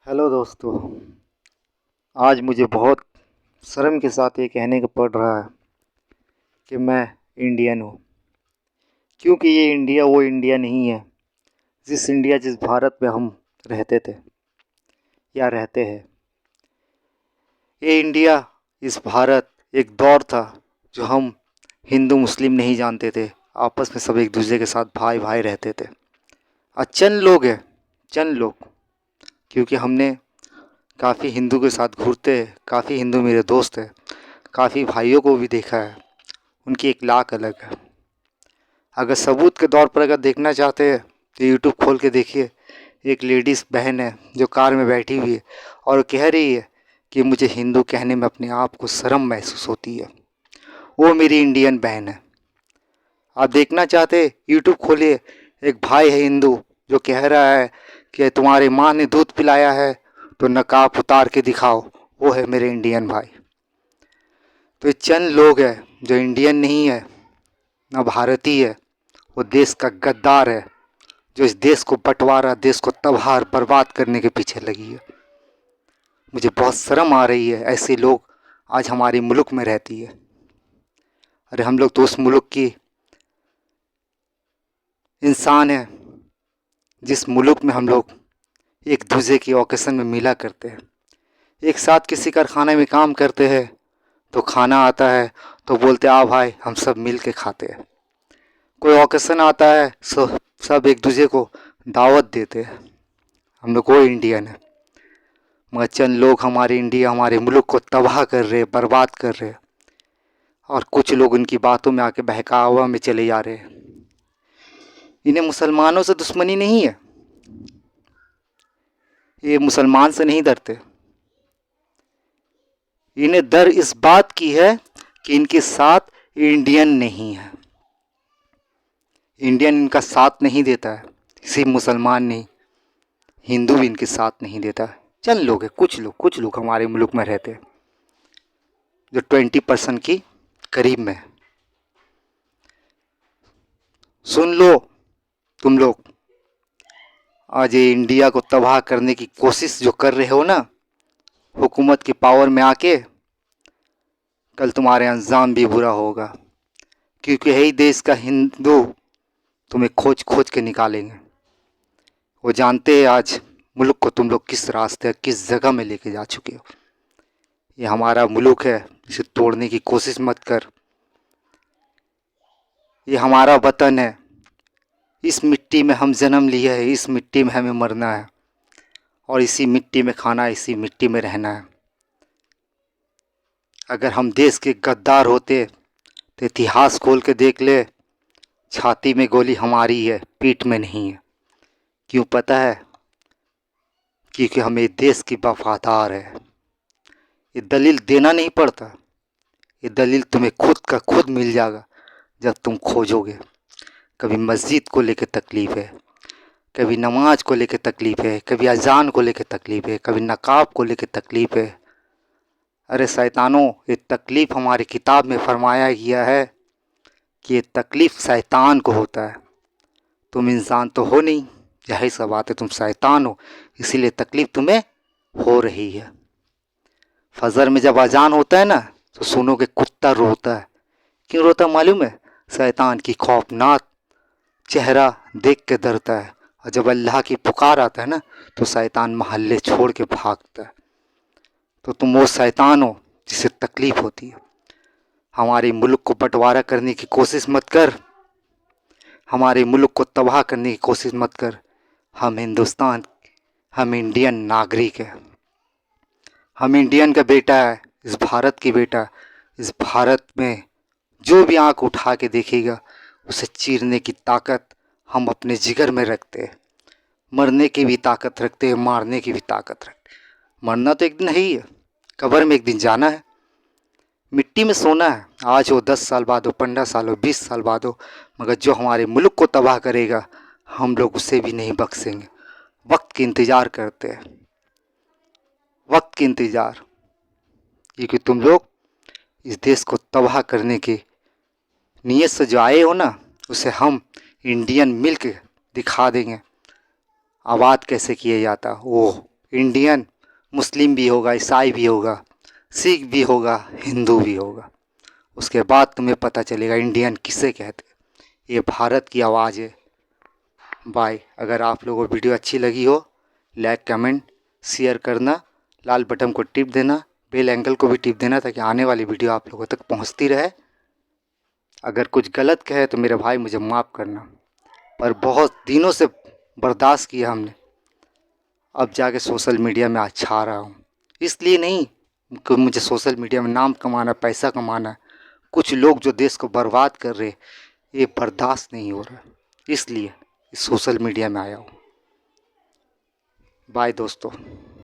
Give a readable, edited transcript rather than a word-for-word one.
Hello दोस्तों। आज मुझे बहुत शर्म के साथ ये कहने को पड़ रहा है कि मैं इंडियन हूँ, क्योंकि ये इंडिया वो इंडिया नहीं है जिस भारत में हम रहते थे या रहते हैं। ये इंडिया, इस भारत एक दौर था जो हम हिंदू मुस्लिम नहीं जानते थे, आपस में सब एक दूसरे के साथ भाई भाई रहते थे। और चंद लोग हैं, चंद लोग, क्योंकि हमने काफ़ी हिंदू के साथ घूरते हैं, काफ़ी हिंदू मेरे दोस्त हैं, काफ़ी भाइयों को भी देखा है, उनकी एक लाक अलग है। अगर सबूत के तौर पर अगर देखना चाहते हैं तो यूट्यूब खोल के देखिए। एक लेडीज़ बहन है जो कार में बैठी हुई है और कह रही है कि मुझे हिंदू कहने में अपने आप को शर्म महसूस होती है। वो मेरी इंडियन बहन है। आप देखना चाहते यूट्यूब खोलिए, एक भाई है हिंदू जो कह रहा है कि तुम्हारी माँ ने दूध पिलाया है तो नकाब उतार के दिखाओ। वो है मेरे इंडियन भाई। तो ये चंद लोग हैं जो इंडियन नहीं है, ना भारतीय है, वो देश का गद्दार है जो इस देश को बंटवारा, देश को तबाह बर्बाद करने के पीछे लगी है। मुझे बहुत शर्म आ रही है ऐसे लोग आज हमारे मुल्क में रहती है। अरे हम लोग तो उस मुल्क की इंसान हैं जिस मुल्क में हम लोग एक दूसरे की ओकेज़न में मिला करते हैं, एक साथ किसी कारखाने में काम करते हैं, तो खाना आता है तो बोलते आ भाई हम सब मिल के खाते हैं। कोई ओकेज़न आता है सब एक दूसरे को दावत देते हैं। हम लोग वो इंडियन है। मगर चंद लोग हमारे इंडिया, हमारे मुल्क को तबाह कर रहे, बर्बाद कर रहे, और कुछ लोग उनकी बातों में आके बहकावा में चले जा रहे हैं। इन्हें मुसलमानों से दुश्मनी नहीं है, ये मुसलमान से नहीं डरते। इन्हें डर इस बात की है कि इनके साथ इंडियन नहीं है, इंडियन इनका साथ नहीं देता है। सिर्फ मुसलमान नहीं, हिंदू भी इनके साथ नहीं देता है। चंद लोग हैं, कुछ लोग हमारे मुल्क में रहते हैं जो 20% की करीब में है। सुन लो तुम लोग, आज ये इंडिया को तबाह करने की कोशिश जो कर रहे हो ना, हुकूमत की पावर में आके, कल तुम्हारे अंजाम भी बुरा होगा, क्योंकि यही देश का हिंदू तुम्हें खोज खोज के निकालेंगे। वो जानते हैं आज मुल्क को तुम लोग किस रास्ते, किस जगह में लेके जा चुके हो। ये हमारा मुल्क है, इसे तोड़ने की कोशिश मत कर। ये हमारा वतन है, इस मिट्टी में हम जन्म लिए हैं, इस मिट्टी में हमें मरना है और इसी मिट्टी में खाना है, इसी मिट्टी में रहना है। अगर हम देश के गद्दार होते तो इतिहास खोल के देख ले, छाती में गोली हमारी है, पीठ में नहीं है। क्यों पता है? क्योंकि हम ये देश की वफादार है। ये दलील देना नहीं पड़ता, ये दलील तुम्हें खुद का खुद मिल जाएगा जब तुम खोजोगे। कभी मस्जिद को लेकर तकलीफ़ है, कभी नमाज को लेकर तकलीफ़ है, कभी अजान को लेकर तकलीफ़ है, कभी नकाब को लेकर तकलीफ़ है। अरे शैतानों, ये तकलीफ़ हमारी किताब में फरमाया गया है कि ये तकलीफ़ शैतान को होता है। तुम इंसान तो हो नहीं, यही सब बात है, तुम शैतान हो, इसीलिए तकलीफ़ तुम्हें हो रही है। फजर में जब अजान होता है ना, तो सुनोगे कुत्ता रोता है। क्यों रोता मालूम है? शैतान की खौफनाक चेहरा देख के डरता है। और जब अल्लाह की पुकार आता है ना, तो शैतान महल्ले छोड़ के भागता है। तो तुम वो शैतान हो जिसे तकलीफ़ होती है। हमारे मुल्क को बंटवारा करने की कोशिश मत कर, हमारे मुल्क को तबाह करने की कोशिश मत कर। हम हिंदुस्तान, हम इंडियन नागरिक है, हम इंडियन का बेटा है, इस भारत की बेटा। इस भारत में जो भी आंख उठा के देखेगा, उसे चीरने की ताकत हम अपने जिगर में रखते हैं। मरने की भी ताकत रखते हैं, मारने की भी ताकत रखते हैं। मरना तो एक दिन है ही है, कब्र में एक दिन जाना है, मिट्टी में सोना है। आज हो, 10 साल बाद हो, 15 साल हो, 20 साल बाद हो, मगर जो हमारे मुल्क को तबाह करेगा, हम लोग उसे भी नहीं बख्शेंगे। वक्त की इंतज़ार करते हैं, वक्त की इंतज़ार, क्योंकि तुम लोग इस देश को तबाह करने की नीयत से जो आए हो ना, उसे हम इंडियन मिल के दिखा देंगे आबाद कैसे किया जाता। ओह, इंडियन मुस्लिम भी होगा, ईसाई भी होगा, सिख भी होगा, हिंदू भी होगा। उसके बाद तुम्हें पता चलेगा इंडियन किसे कहते हैं। ये भारत की आवाज़ है। बाय। अगर आप लोगों को वीडियो अच्छी लगी हो, लाइक कमेंट शेयर करना, लाल बटन को टिप देना, बेल एंगल को भी टिप देना, ताकि आने वाली वीडियो आप लोगों तक पहुंचती रहे। अगर कुछ गलत कहे तो मेरे भाई मुझे माफ़ करना, पर बहुत दिनों से बर्दाश्त किया हमने, अब जाके सोशल मीडिया में आज छा रहा हूँ। इसलिए नहीं कि मुझे सोशल मीडिया में नाम कमाना, पैसा कमाना। कुछ लोग जो देश को बर्बाद कर रहे, ये बर्दाश्त नहीं हो रहा, इसलिए इस सोशल मीडिया में आया हूँ। बाय दोस्तों।